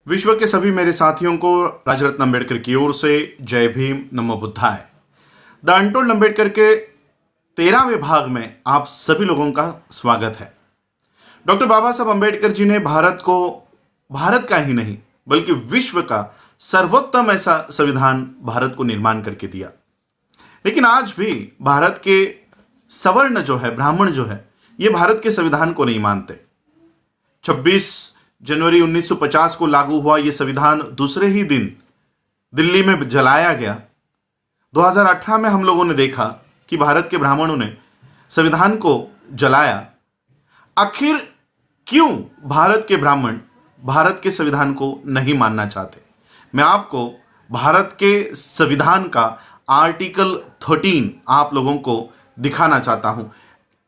विश्व के सभी मेरे साथियों को राजरत्न अम्बेडकर की ओर से जय भीम, नमो बुद्धाय। द अनटोल्ड अम्बेडकर के 13वें भाग में आप सभी लोगों का स्वागत है। डॉक्टर बाबा साहब अम्बेडकर जी ने भारत का ही नहीं बल्कि विश्व का सर्वोत्तम ऐसा संविधान भारत को निर्माण करके दिया। लेकिन आज भी भारत के सवर्ण जो है, ब्राह्मण जो है, ये भारत के संविधान को नहीं मानते। 26 जनवरी 1950 को लागू हुआ यह संविधान दूसरे ही दिन दिल्ली में जलाया गया। 2018 में हम लोगों ने देखा कि भारत के ब्राह्मणों ने संविधान को जलाया। आखिर क्यों भारत के ब्राह्मण भारत के संविधान को नहीं मानना चाहते? मैं आपको भारत के संविधान का आर्टिकल 13 आप लोगों को दिखाना चाहता हूं।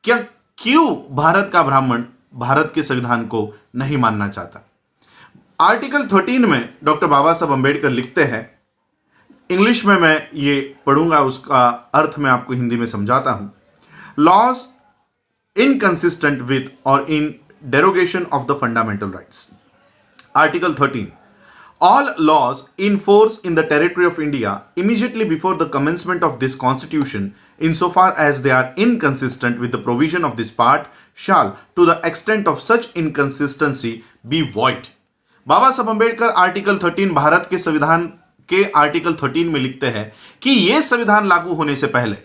क्यों भारत का ब्राह्मण भारत के संविधान को नहीं मानना चाहता? आर्टिकल 13 में डॉक्टर बाबा साहब अम्बेडकर लिखते हैं, इंग्लिश में मैं ये पढ़ूंगा, उसका अर्थ मैं आपको हिंदी में समझाता हूं। Laws inconsistent with or in derogation of the fundamental rights. Article 13, all laws in force in the territory of India immediately before the commencement of this constitution, insofar as they are inconsistent with the provision of this part, shall to the extent of such inconsistency be void। Baba Saheb Ambedkar article 13 Bharat के संविधान के article 13 में लिखते हैं कि यह संविधान लागू होने से पहले,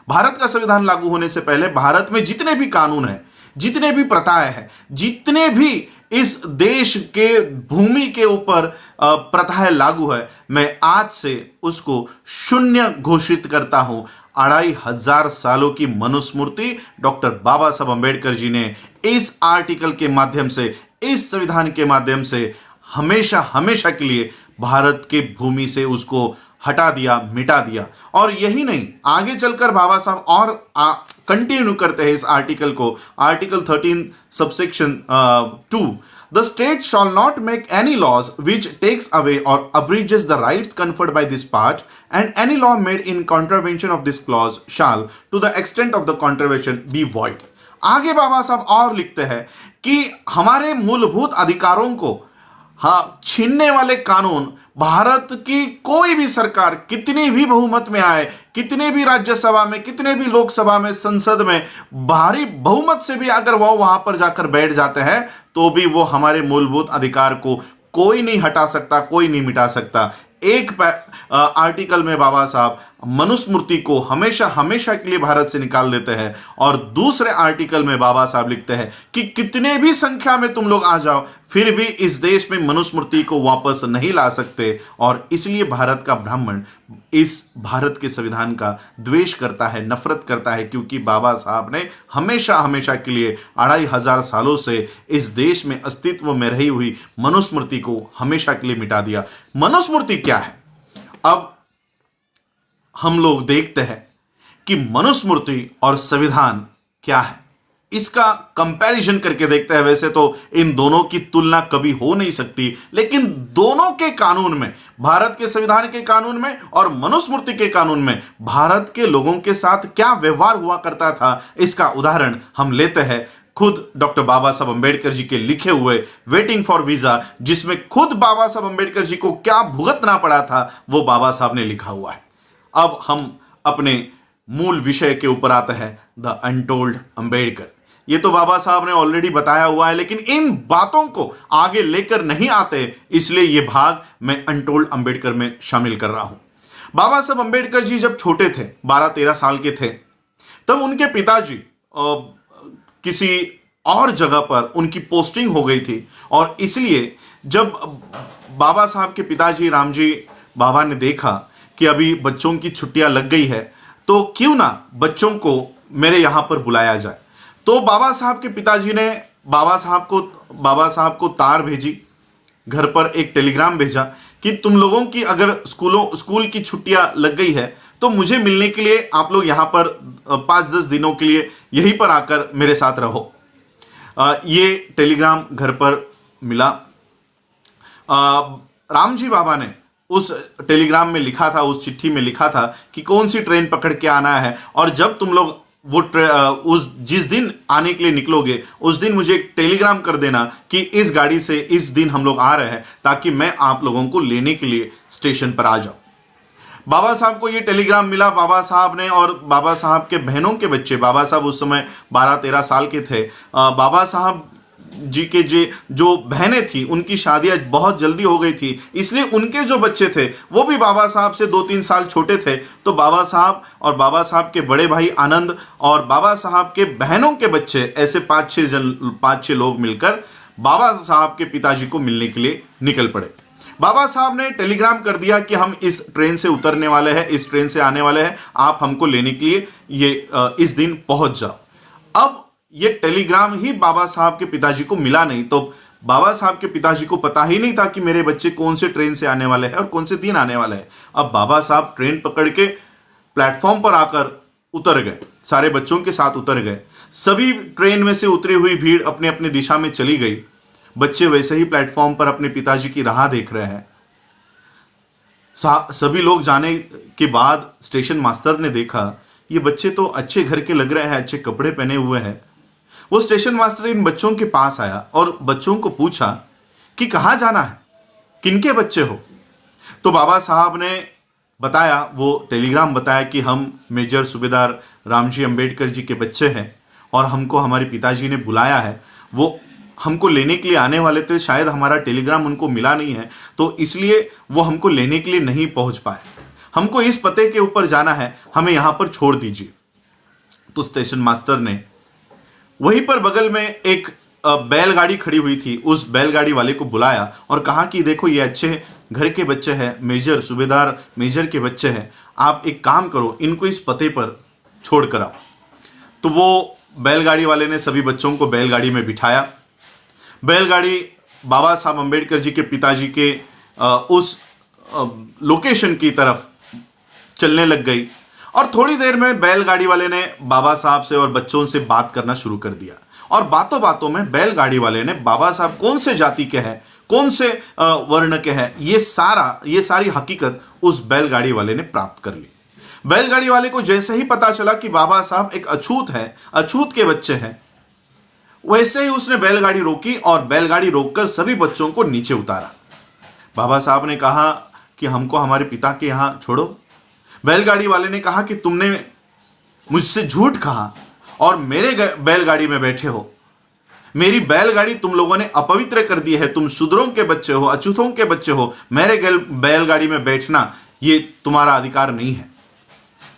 भारत का संविधान लागू होने से पहले भारत में जितने भी कानून हैं, जितने भी प्रथाएं हैं, जितने भी इस देश के भूमि के ऊपर प्रथाएं लागू है, मैं आज से उसको शून्य घोषित करता हूं। 2500 सालों की मनुस्मृति डॉक्टर बाबा साहब अम्बेडकर जी ने इस आर्टिकल के माध्यम से, इस संविधान के माध्यम से हमेशा हमेशा के लिए भारत के भूमि से उसको हटा दिया, मिटा दिया। और यही नहीं, आगे चलकर बाबा साहब और कंटिन्यू करते हैं इस आर्टिकल को। Article 13 subsection 2, the state shall not make any laws which takes away or abridges the rights conferred by this part, and any law made in contravention of this clause shall to the extent of the contravention be void। आगे बाबा साहब और लिखते हैं कि हमारे मूलभूत अधिकारों को छीनने वाले कानून भारत की कोई भी सरकार कितनी भी बहुमत में आए, कितने भी राज्यसभा में, कितने भी लोकसभा में, संसद में भारी बहुमत से भी अगर वो वहां पर जाकर बैठ जाते हैं तो भी वो हमारे मूलभूत अधिकार को कोई नहीं हटा सकता, कोई नहीं मिटा सकता। एक आर्टिकल में बाबा साहब मनुस्मृति को हमेशा हमेशा के लिए भारत से निकाल देते हैं और दूसरे आर्टिकल में बाबा साहब लिखते हैं कि कितने भी संख्या में तुम लोग आ जाओ, फिर भी इस देश में मनुस्मृति को वापस नहीं ला सकते। और इसलिए भारत का ब्राह्मण इस भारत के संविधान का द्वेष करता है, नफरत करता है, क्योंकि बाबा साहब ने हमेशा हमेशा के लिए 2500 सालों से इस देश में अस्तित्व में रही हुई मनुस्मृति को हमेशा के लिए मिटा दिया। मनुस्मृति क्या है? अब हम लोग देखते हैं कि मनुस्मृति और संविधान क्या है, इसका कंपैरिजन करके देखते हैं। वैसे तो इन दोनों की तुलना कभी हो नहीं सकती, लेकिन दोनों के कानून में, भारत के संविधान के कानून में और मनुस्मृति के कानून में भारत के लोगों के साथ क्या व्यवहार हुआ करता था, इसका उदाहरण हम लेते हैं खुद डॉक्टर बाबा साहब अम्बेडकर जी के लिखे हुए वेटिंग फॉर वीजा, जिसमें खुद बाबा साहब अम्बेडकर जी को क्या भुगतना पड़ा था वो बाबा साहब ने लिखा हुआ है। अब हम अपने मूल विषय के ऊपर आते हैं, द अनटोल्ड अम्बेडकर। ये तो बाबा साहब ने ऑलरेडी बताया हुआ है, लेकिन इन बातों को आगे लेकर नहीं आते, इसलिए ये भाग मैं अनटोल्ड अम्बेडकर में शामिल कर रहा हूं। बाबा साहब अम्बेडकर जी जब छोटे थे, 12-13 साल के थे, तब उनके पिताजी किसी और जगह पर उनकी पोस्टिंग हो गई थी। और इसलिए जब बाबा साहब के पिताजी रामजी बाबा ने देखा कि अभी बच्चों की छुट्टियां लग गई है, तो क्यों ना बच्चों को मेरे यहां पर बुलाया जाए। तो बाबा साहब के पिताजी ने बाबा साहब को तार भेजी, घर पर एक टेलीग्राम भेजा कि तुम लोगों की अगर स्कूल की छुट्टियां लग गई है तो मुझे मिलने के लिए आप लोग यहां पर 5-10 दिनों के लिए यहीं पर आकर मेरे साथ रहो। ये टेलीग्राम घर पर मिला। रामजी बाबा ने उस टेलीग्राम में लिखा था, उस चिट्ठी में लिखा था कि कौन सी ट्रेन पकड़ के आना है, और जब तुम लोग उस जिस दिन आने के लिए निकलोगे उस दिन मुझे एक टेलीग्राम कर देना कि इस गाड़ी से इस दिन हम लोग आ रहे हैं, ताकि मैं आप लोगों को लेने के लिए स्टेशन पर आ जाऊं। बाबा साहब को ये टेलीग्राम मिला। बाबा साहब ने और बाबा साहब के बहनों के बच्चे, बाबा साहब उस समय 12-13 साल के थे, बाबा साहब जी के जो बहनें थी उनकी शादियां बहुत जल्दी हो गई थी, इसलिए उनके जो बच्चे थे वो भी बाबा साहब से 2-3 साल छोटे थे। तो बाबा साहब और बाबा साहब के बड़े भाई आनंद और बाबा साहब के बहनों के बच्चे, ऐसे 5-6 लोग मिलकर बाबा साहब के पिताजी को मिलने के लिए निकल पड़े। बाबा साहब ने टेलीग्राम कर दिया कि हम इस ट्रेन से उतरने वाले हैं, इस ट्रेन से आने वाले हैं, आप हमको लेने के लिए इस दिन पहुंच जाओ। अब ये टेलीग्राम ही बाबा साहब के पिताजी को मिला नहीं, तो बाबा साहब के पिताजी को पता ही नहीं था कि मेरे बच्चे कौन से ट्रेन से आने वाले हैं और कौन से दिन आने वाले हैं। अब बाबा साहब ट्रेन पकड़ के प्लेटफॉर्म पर आकर उतर गए, सारे बच्चों के साथ उतर गए। सभी ट्रेन में से उतरी हुई भीड़ अपने अपने दिशा में चली गई। बच्चे वैसे ही प्लेटफॉर्म पर अपने पिताजी की राह देख रहे हैं। सभी लोग जाने के बाद स्टेशन मास्टर ने देखा ये बच्चे तो अच्छे घर के लग रहे हैं, अच्छे कपड़े पहने हुए हैं। वो स्टेशन मास्टर इन बच्चों के पास आया और बच्चों को पूछा कि कहाँ जाना है, किनके बच्चे हो। तो बाबा साहब ने बताया, वो टेलीग्राम बताया कि हम मेजर सूबेदार रामजी अंबेडकर जी के बच्चे हैं और हमको हमारे पिताजी ने बुलाया है। वो हमको लेने के लिए आने वाले थे, शायद हमारा टेलीग्राम उनको मिला नहीं है तो इसलिए वो हमको लेने के लिए नहीं पहुंच पाए। हमको इस पते के ऊपर जाना है, हमें यहां पर छोड़ दीजिए। तो स्टेशन मास्टर ने वहीं पर बगल में एक बैलगाड़ी खड़ी हुई थी, उस बैलगाड़ी वाले को बुलाया और कहा कि देखो ये अच्छे घर के बच्चे हैं, मेजर सूबेदार मेजर के बच्चे हैं, आप एक काम करो, इनको इस पते पर छोड़ कर आओ। तो वो बैलगाड़ी वाले ने सभी बच्चों को बैलगाड़ी में बिठाया। बैलगाड़ी बाबा साहब अंबेडकर जी के पिताजी के उस लोकेशन की तरफ चलने लग गई और थोड़ी देर में बैलगाड़ी वाले ने बाबा साहब से और बच्चों से बात करना शुरू कर दिया। और बातों बातों में बैलगाड़ी वाले ने बाबा साहब कौन से जाति के हैं, कौन से वर्ण के हैं, ये सारी हकीकत उस बैलगाड़ी वाले ने प्राप्त कर ली। बैलगाड़ी वाले को जैसे ही पता चला कि बाबा साहब एक अछूत है, अछूत के बच्चे हैं, वैसे ही उसने बैलगाड़ी रोकी और बैलगाड़ी रोककर सभी बच्चों को नीचे उतारा। बाबा साहब ने कहा कि हमको हमारे पिता के यहां छोड़ो। बैलगाड़ी वाले ने कहा कि तुमने मुझसे झूठ कहा और मेरे बैलगाड़ी में बैठे हो। मेरी बैलगाड़ी तुम लोगों ने अपवित्र कर दी है, तुम शूद्रों के बच्चे हो, अछूतों के बच्चे हो, मेरे बैलगाड़ी में बैठना ये तुम्हारा अधिकार नहीं है।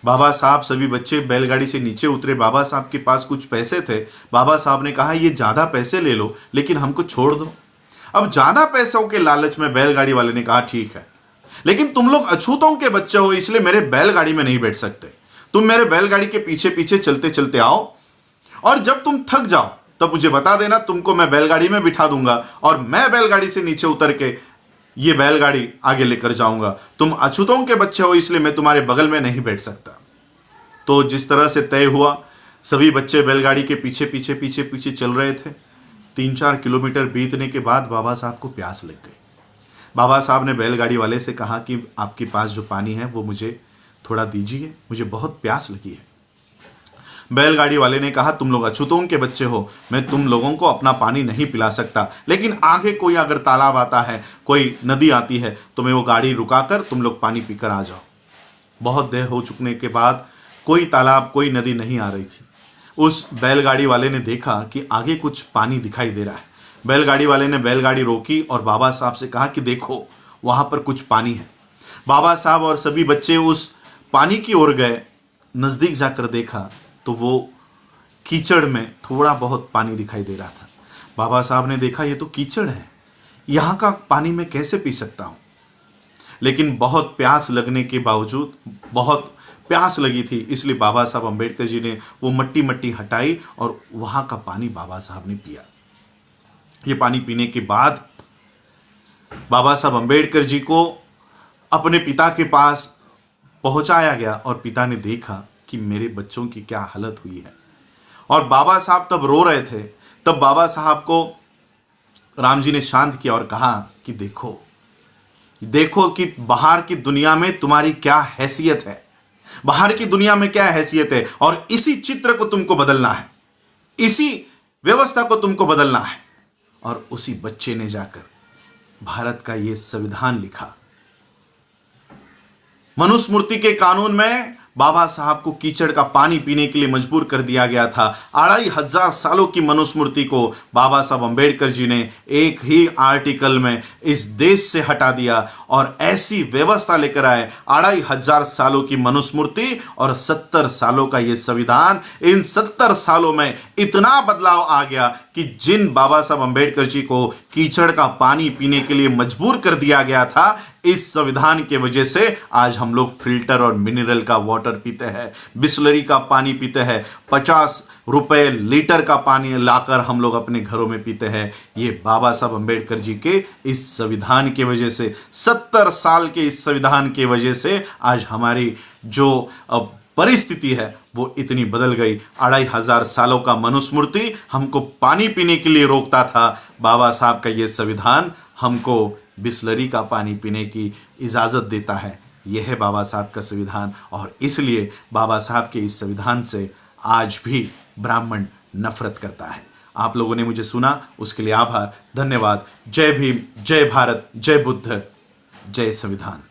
बाबा साहब सभी बच्चे बैलगाड़ी से नीचे उतरे। बाबा साहब के पास कुछ पैसे थे। बाबा साहब ने कहा ये ज्यादा पैसे ले लो लेकिन हमको छोड़ दो। अब ज्यादा पैसों के लालच में बैलगाड़ी वाले ने कहा ठीक है, लेकिन तुम लोग अछूतों के बच्चे हो इसलिए मेरे बैलगाड़ी में नहीं बैठ सकते। तुम मेरे बैलगाड़ी के पीछे पीछे चलते चलते आओ और जब तुम थक जाओ तब मुझे बता देना, तुमको मैं बैलगाड़ी में बिठा दूंगा और मैं बैलगाड़ी से नीचे उतर के ये बैलगाड़ी आगे लेकर जाऊंगा। तुम अछूतों के बच्चे हो इसलिए मैं तुम्हारे बगल में नहीं बैठ सकता। तो जिस तरह से तय हुआ, सभी बच्चे बैलगाड़ी के पीछे पीछे पीछे पीछे चल रहे थे। 3-4 किलोमीटर बीतने के बाद बाबा साहब को प्यास लग गई। बाबा साहब ने बैलगाड़ी वाले से कहा कि आपके पास जो पानी है वो मुझे थोड़ा दीजिए, मुझे बहुत प्यास लगी है। बैलगाड़ी वाले ने कहा तुम लोग अछूतों के बच्चे हो, मैं तुम लोगों को अपना पानी नहीं पिला सकता, लेकिन आगे कोई अगर तालाब आता है, कोई नदी आती है तो मैं वो गाड़ी रुकाकर तुम लोग पानी पीकर आ जाओ। बहुत देर हो चुकने के बाद कोई तालाब, कोई नदी नहीं आ रही थी। उस बैलगाड़ी वाले ने देखा कि आगे कुछ पानी दिखाई दे रहा है। बैलगाड़ी वाले ने बैलगाड़ी रोकी और बाबा साहब से कहा कि देखो वहां पर कुछ पानी है। बाबा साहब और सभी बच्चे उस पानी की ओर गए। नजदीक जाकर देखा तो वो कीचड़ में थोड़ा बहुत पानी दिखाई दे रहा था। बाबा साहब ने देखा ये तो कीचड़ है, यहाँ का पानी मैं कैसे पी सकता हूँ। लेकिन बहुत प्यास लगने के बावजूद, बहुत प्यास लगी थी, इसलिए बाबा साहब अंबेडकर जी ने वो मट्टी मट्टी हटाई और वहाँ का पानी बाबा साहब ने पिया। ये पानी पीने के बाद बाबा साहब अंबेडकर जी को अपने पिता के पास पहुंचाया गया और पिता ने देखा कि मेरे बच्चों की क्या हालत हुई है। और बाबा साहब तब रो रहे थे। तब बाबा साहब को राम जी ने शांत किया और कहा कि देखो कि बाहर की दुनिया में तुम्हारी क्या हैसियत है, बाहर की दुनिया में क्या हैसियत है, और इसी चित्र को तुमको बदलना है, इसी व्यवस्था को तुमको बदलना है। और उसी बच्चे ने जाकर भारत का यह संविधान लिखा। मनुस्मृति के कानून में बाबा साहब को कीचड़ का पानी पीने के लिए मजबूर कर दिया गया था। 2500 सालों की मनुस्मृति को बाबा साहब अंबेडकर जी ने एक ही आर्टिकल में इस देश से हटा दिया और ऐसी व्यवस्था लेकर आए। 2500 सालों की मनुस्मृति और 70 सालों का यह संविधान, इन 70 सालों में इतना बदलाव आ गया कि जिन बाबा साहब अंबेडकर जी को कीचड़ का पानी पीने के लिए मजबूर कर दिया गया था, इस संविधान के वजह से आज हम लोग फिल्टर और मिनरल का वाटर पीते हैं, बिस्लरी का पानी पीते हैं, 50 रुपए लीटर का पानी लाकर हम लोग अपने घरों में पीते हैं। ये बाबा साहब अंबेडकर जी के इस संविधान की वजह से, 70 साल के इस संविधान की वजह से आज हमारी जो परिस्थिति है वो इतनी बदल गई। 2500 सालों का मनुस्मृति हमको पानी पीने के लिए रोकता था, बाबा साहब का ये संविधान हमको बिस्लरी का पानी पीने की इजाज़त देता है। यह है बाबा साहब का संविधान, और इसलिए बाबा साहब के इस संविधान से आज भी ब्राह्मण नफरत करता है। आप लोगों ने मुझे सुना, उसके लिए आभार, धन्यवाद। जय भीम, जय भारत, जय बुद्ध, जय संविधान।